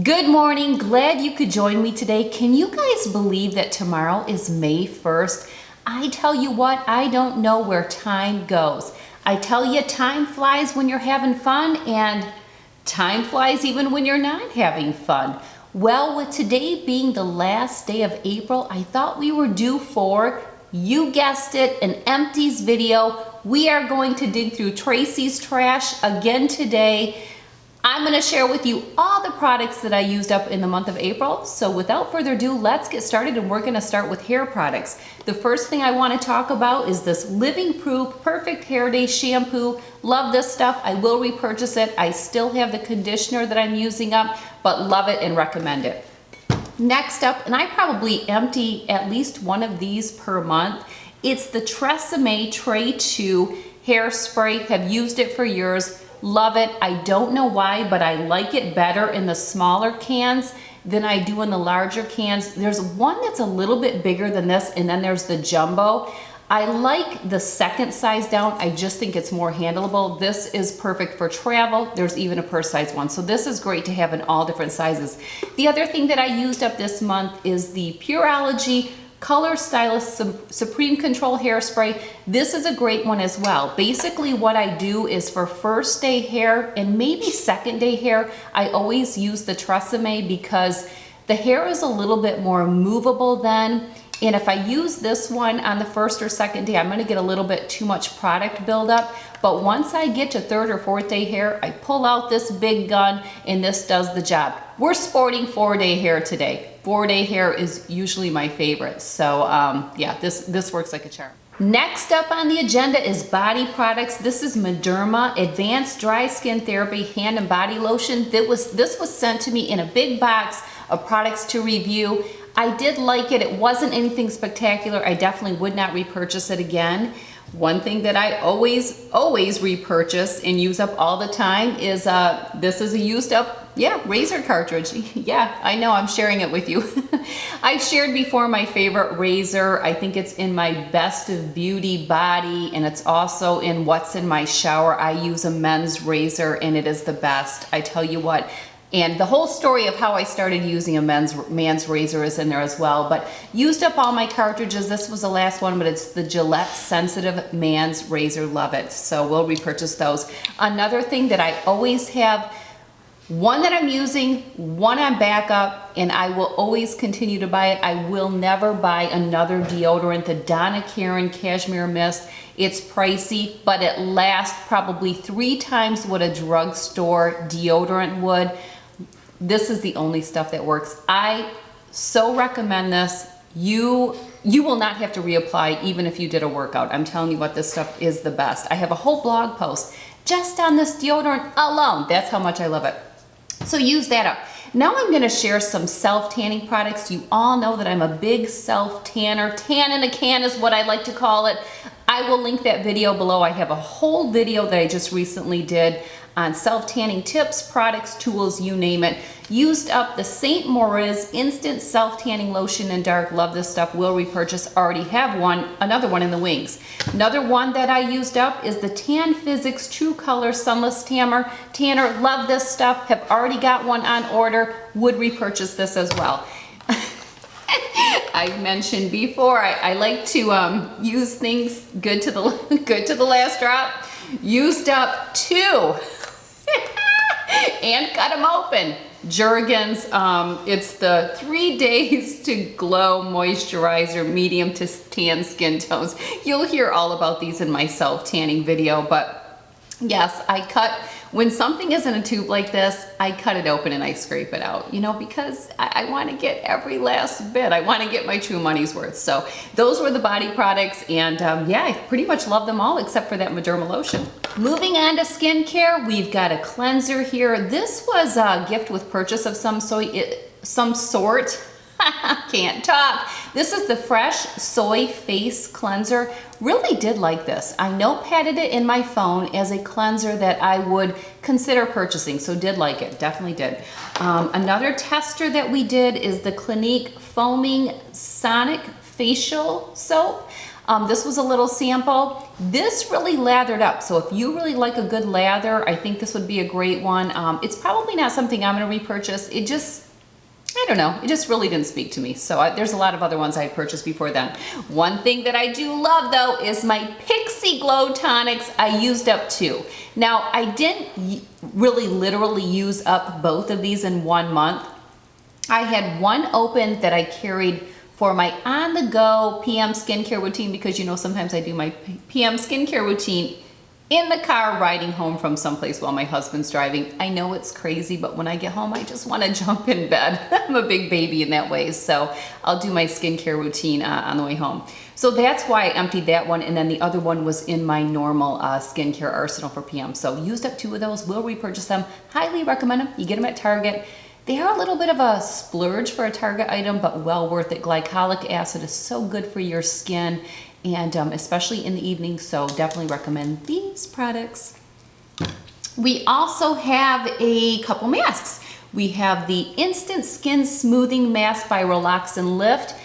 Good morning, glad you could join me today. Can you guys believe that tomorrow is May 1st? I tell you what, I don't know where time goes. I tell you, time flies when you're having fun, and time flies even when you're not having fun. Well, with today being the last day of April, I thought we were due for, you guessed it, an empties video. We are going to dig through Tracy's trash again today. I'm going to share with you all the products that I used up in the month of April. So without further ado, let's get started, and we're going to start with hair products. The first thing I want to talk about is this Living Proof Perfect Hair Day shampoo. Love this stuff. I will repurchase it. I still have the conditioner that I'm using up, but love it and recommend it. Next up, and I probably empty at least one of these per month, it's the Tracy Tray 2 hairspray. Have used it for years. Love it. I don't know why, but I like it better in the smaller cans than I do in the larger cans. There's one that's a little bit bigger than this, and then there's the jumbo. I like the second size down. I just think it's more handleable. This is perfect for travel. There's even a purse size one. So this is great to have in all different sizes. The other thing that I used up this month is the Pureology Color Stylist Supreme Control Hairspray. This is a great one as well. Basically what I do is for first day hair and maybe second day hair, I always use the Tracy because the hair is a little bit more movable then. And if I use this one on the first or second day, I'm gonna get a little bit too much product buildup. But once I get to third or fourth day hair, I pull out this big gun and this does the job. We're sporting 4-day hair today. 4-day hair is usually my favorite. So yeah, this works like a charm. Next up on the agenda is body products. This is Mederma Advanced Dry Skin Therapy Hand and Body Lotion. This was sent to me in a big box of products to review. I did like it. It wasn't anything spectacular. I definitely would not repurchase it again. One thing that I always repurchase and use up all the time is this is a used up razor cartridge. Yeah, I know, I'm sharing it with you. I've shared before my favorite razor. I think it's in my Best of Beauty body, and it's also in What's in My Shower. I use a men's razor and it is the best. I tell you what. And the whole story of how I started using a man's razor is in there as well. But used up all my cartridges. This was the last one, but it's the Gillette Sensitive Man's Razor. Love it. So we'll repurchase those. Another thing that I always have, one that I'm using, one on backup, and I will always continue to buy it. I will never buy another deodorant, the Donna Karan Cashmere Mist. It's pricey, but it lasts probably 3 times what a drugstore deodorant would. This is the only stuff that works. I so recommend this. You will not have to reapply even if you did a workout. I'm telling you what, this stuff is the best. I have a whole blog post just on this deodorant alone. That's how much I love it. So use that up. Now I'm gonna share some self-tanning products. You all know that I'm a big self-tanner. Tan in a can is what I like to call it. I will link that video below. I have a whole video that I just recently did on self-tanning tips, products, tools, you name it. Used up the St. Moriz Instant Self-Tanning Lotion in Dark. Love this stuff. Will repurchase. Already have one. Another one in the wings. Another one that I used up is the Tan Physics True Color Sunless Tanner. Love this stuff. Have already got one on order. Would repurchase this as well. I mentioned before, I like to use things good to the last drop. Used up 2 and cut them open. Jergens, it's the 3 Days to Glow Moisturizer Medium to Tan Skin Tones. You'll hear all about these in my self-tanning video, but yes, when something is in a tube like this, I cut it open and I scrape it out, you know, because I want to get every last bit. I want to get my true money's worth. So those were the body products, and yeah, I pretty much love them all except for that Mederma lotion. Moving on to skincare, we've got a cleanser here. This was a gift with purchase of some sort. Can't talk. This is the Fresh Soy Face Cleanser. Really did like this. I notepadded it in my phone as a cleanser that I would consider purchasing, so did like it, definitely did. Another tester that we did is the Clinique Foaming Sonic Facial Soap. This was a little sample. This really lathered up. So if you really like a good lather, I think this would be a great one. It's probably not something I'm gonna repurchase. It just, I don't know, it just really didn't speak to me. So there's a lot of other ones I purchased before then. One thing that I do love though is my Pixie Glow Tonics. I used up 2. Now I didn't really literally use up both of these in 1 month. I had one open that I carried for my on-the-go PM skincare routine, because you know sometimes I do my PM skincare routine in the car riding home from someplace while my husband's driving. I know it's crazy, but when I get home, I just want to jump in bed. I'm a big baby in that way, so I'll do my skincare routine on the way home. So that's why I emptied that one, and then the other one was in my normal skincare arsenal for PM. So used up 2 of those, will repurchase them. Highly recommend them. You get them at Target. They are a little bit of a splurge for a Target item, but well worth it. Glycolic acid is so good for your skin, and especially in the evening, so definitely recommend these products. We also have a couple masks. We have the Instant Skin Smoothing Mask by Relax and Lift.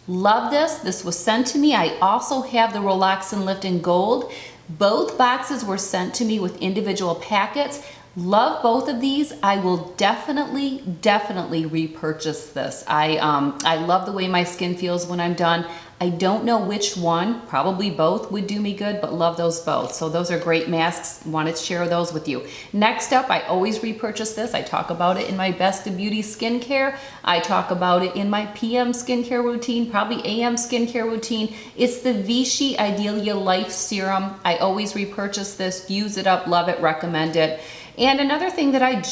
Love this. This was sent to me. I also have the Relax and Lift in gold. Both boxes were sent to me with individual packets. Love both of these. I will definitely repurchase this. I love the way my skin feels when I'm done. I don't know which one, probably both would do me good, but love those both. So those are great masks. Wanted to share those with you. Next up, I always repurchase this. I talk about it in my Best of Beauty skincare. I talk about it in my PM skincare routine, probably AM skincare routine. It's the Vichy Idealia Life Serum. I always repurchase this, use it up, love it, recommend it. And another thing that it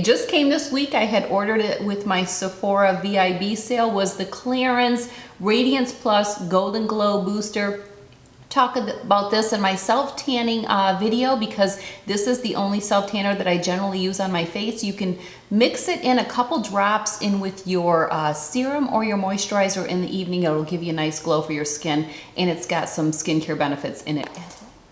just came this week, I had ordered it with my Sephora VIB sale, was the Clarins Radiance Plus Golden Glow Booster. Talk about this in my self-tanning video, because this is the only self-tanner that I generally use on my face. You can mix it in a couple drops in with your serum or your moisturizer in the evening. It'll give you a nice glow for your skin, and it's got some skincare benefits in it.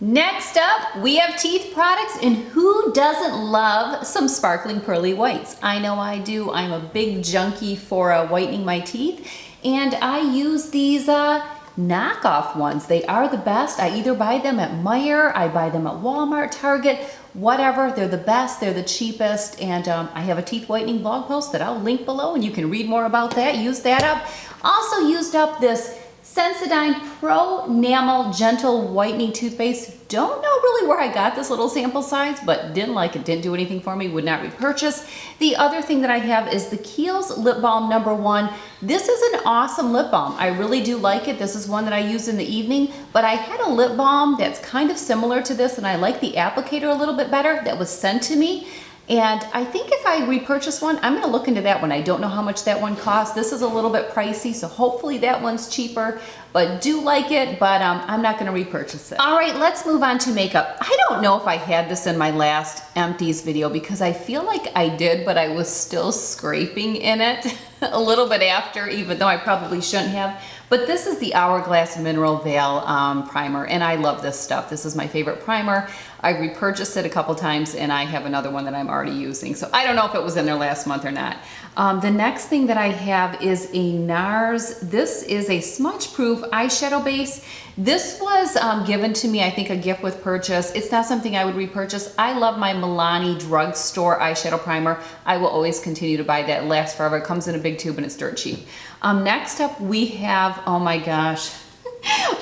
Next up, we have teeth products, and who doesn't love some sparkling pearly whites? I know I do. I'm a big junkie for whitening my teeth, and I use these knockoff ones. They are the best. I either buy them at Meijer, I buy them at Walmart, Target, whatever. They're the best, they're the cheapest, and I have a teeth whitening blog post that I'll link below, and you can read more about that. Use that up. Also used up this SENSODYNE PRONAMAL Gentle Whitening Toothpaste. Don't know really where I got this little sample size, but didn't like it, didn't do anything for me, would not repurchase. The other thing that I have is the Kiehl's Lip Balm #1. This is an awesome lip balm. I really do like it. This is one that I use in the evening, but I had a lip balm that's kind of similar to this, and I like the applicator a little bit better, that was sent to me. And I think if I repurchase one, I'm gonna look into that one. I don't know how much that one costs. This is a little bit pricey, so hopefully that one's cheaper, but do like it, but I'm not gonna repurchase it. All right, let's move on to makeup. I don't know if I had this in my last Empties video, because I feel like I did, but I was still scraping in it a little bit after, even though I probably shouldn't have. But this is the Hourglass Mineral Veil primer, and I love this stuff. This is my favorite primer. I repurchased it a couple times, and I have another one that I'm already using. So I don't know if it was in there last month or not. The next thing that I have is a NARS. This is a smudge-proof eyeshadow base. This was given to me, I think, a gift with purchase. It's not something I would repurchase. I love my Milani drugstore eyeshadow primer. I will always continue to buy that. It lasts forever. It comes in a big tube, and it's dirt cheap. Next up, we have, oh my gosh,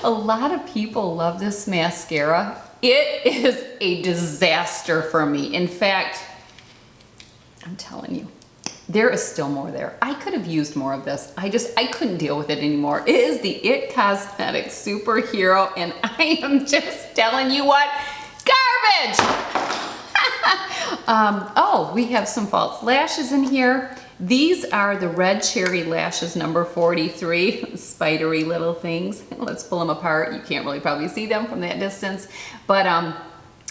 a lot of people love this mascara. It is a disaster for me. In fact, I'm telling you, there is still more there. I could have used more of this. I couldn't deal with it anymore. It is the IT Cosmetics Superhero, and I am just telling you what, garbage! Oh, we have some false lashes in here. These are the Red Cherry Lashes #43, spidery little things. Let's pull them apart. You can't really probably see them from that distance, but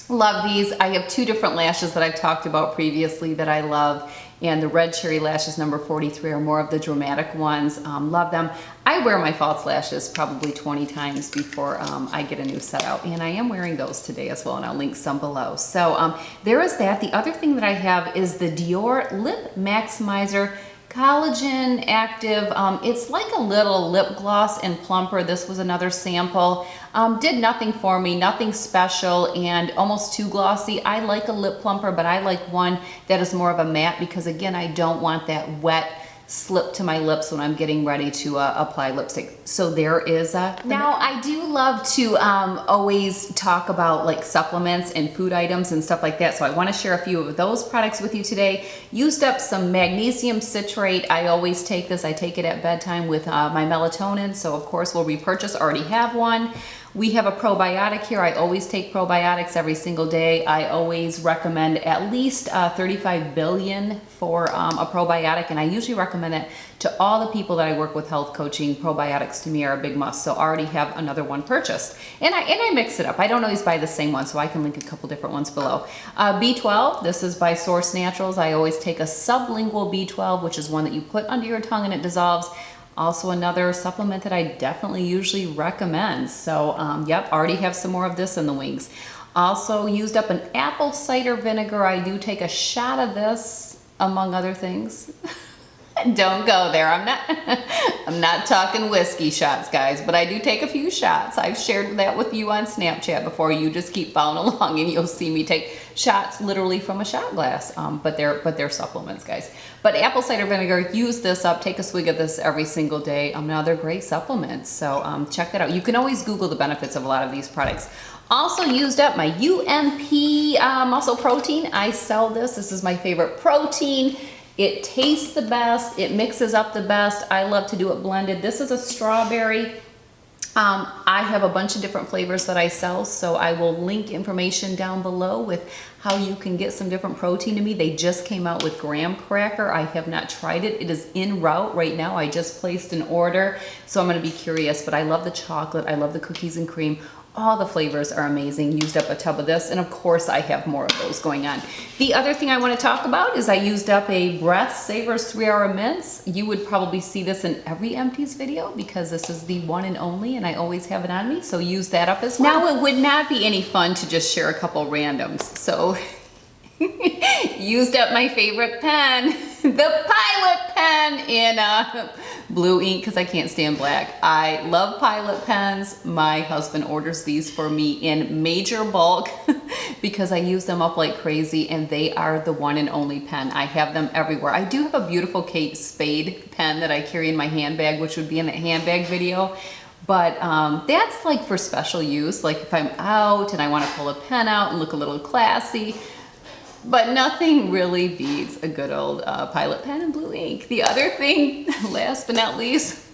love these. I have 2 different lashes that I've talked about previously that I love, and the Red Cherry Lashes #43 are more of the dramatic ones. Love them. I wear my false lashes probably 20 times before I get a new set out, and I am wearing those today as well, and I'll link some below. So there is that. The other thing that I have is the Dior Lip Maximizer Collagen Active. It's like a little lip gloss and plumper. This was another sample. Did nothing for me, nothing special, and almost too glossy. I like a lip plumper, but I like one that is more of a matte because, again, I don't want that wet slip to my lips when I'm getting ready to apply lipstick. So there is a... Now, I do love to always talk about like supplements and food items and stuff like that. So I want to share a few of those products with you today. Used up some magnesium citrate. I always take this. I take it at bedtime with my melatonin. So of course we'll repurchase. Already have one. We have a probiotic here. I always take probiotics every single day. I always recommend at least 35 billion for a probiotic, and I usually recommend it to all the people that I work with health coaching. Probiotics to me are a big must, so I already have another one purchased. And I mix it up. I don't always buy the same one, so I can link a couple different ones below. B12, this is by Source Naturals. I always take a sublingual B12, which is one that you put under your tongue and it dissolves. Also another supplement that I definitely usually recommend. So yep, already have some more of this in the wings. Also used up an apple cider vinegar. I do take a shot of this, among other things. Don't go there. I'm not talking whiskey shots, guys, but I do take a few shots. I've shared that with you on Snapchat before. You just keep following along and you'll see me take shots literally from a shot glass. But they're supplements, guys. But apple cider vinegar, use this up. Take a swig of this every single day. Another great supplement. So check that out. You can always Google the benefits of a lot of these products. Also used up my UMP muscle protein. I sell this. This is my favorite protein. It tastes the best. It mixes up the best. I love to do it blended. This is a strawberry. I have a bunch of different flavors that I sell, so I will link information down below with how you can get some different protein to me. They just came out with graham cracker. I have not tried it. It is en route right now. I just placed an order, so I'm gonna be curious, but I love the chocolate. I love the cookies and cream. All the flavors are amazing. Used up a tub of this, and of course I have more of those going on. The other thing I want to talk about is I used up a BREATHSAVERS 3-hour mints. You would probably see this in every Empties video because this is the one and only, and I always have it on me, so use that up as well. Now, it would not be any fun to just share a couple randoms, so used up my favorite pen, the Pilot pen in blue ink because I can't stand black. I love Pilot pens. My husband orders these for me in major bulk because I use them up like crazy, and they are the one and only pen. I have them everywhere. I do have a beautiful Kate Spade pen that I carry in my handbag, which would be in the handbag video. But that's like for special use, like if I'm out and I want to pull a pen out and look a little classy. But nothing really beats a good old Pilot pen in blue ink. The other thing, last but not least,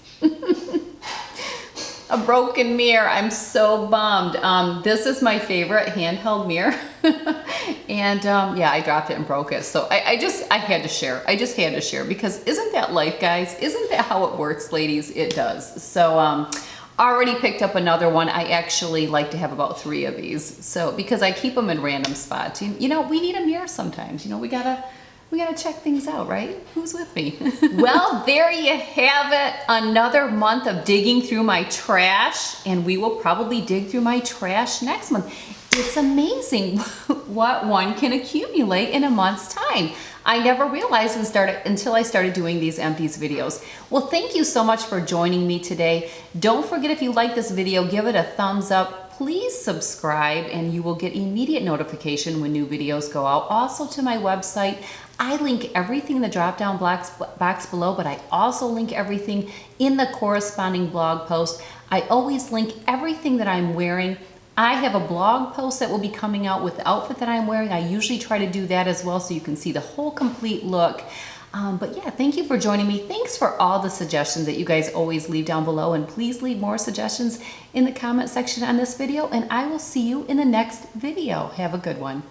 a broken mirror. I'm so bummed. This is my favorite handheld mirror. And yeah, I dropped it and broke it. So I had to share. I just had to share because isn't that life, guys? Isn't that how it works, ladies? It does. So already picked up another one. I actually like to have about 3 of these. So because I keep them in random spots. You know, we need a mirror sometimes. You know, we gotta check things out, right? Who's with me? Well, there you have it. Another month of digging through my trash, and we will probably dig through my trash next month. It's amazing what one can accumulate in a month's time. I never realized until I started doing these Empties videos. Well, thank you so much for joining me today. Don't forget, if you like this video, give it a thumbs up. Please subscribe and you will get immediate notification when new videos go out. Also to my website, I link everything in the drop-down box below, but I also link everything in the corresponding blog post. I always link everything that I'm wearing. I have a blog post that will be coming out with the outfit that I'm wearing. I usually try to do that as well so you can see the whole complete look. But yeah, thank you for joining me. Thanks for all the suggestions that you guys always leave down below, and please leave more suggestions in the comment section on this video, and I will see you in the next video. Have a good one.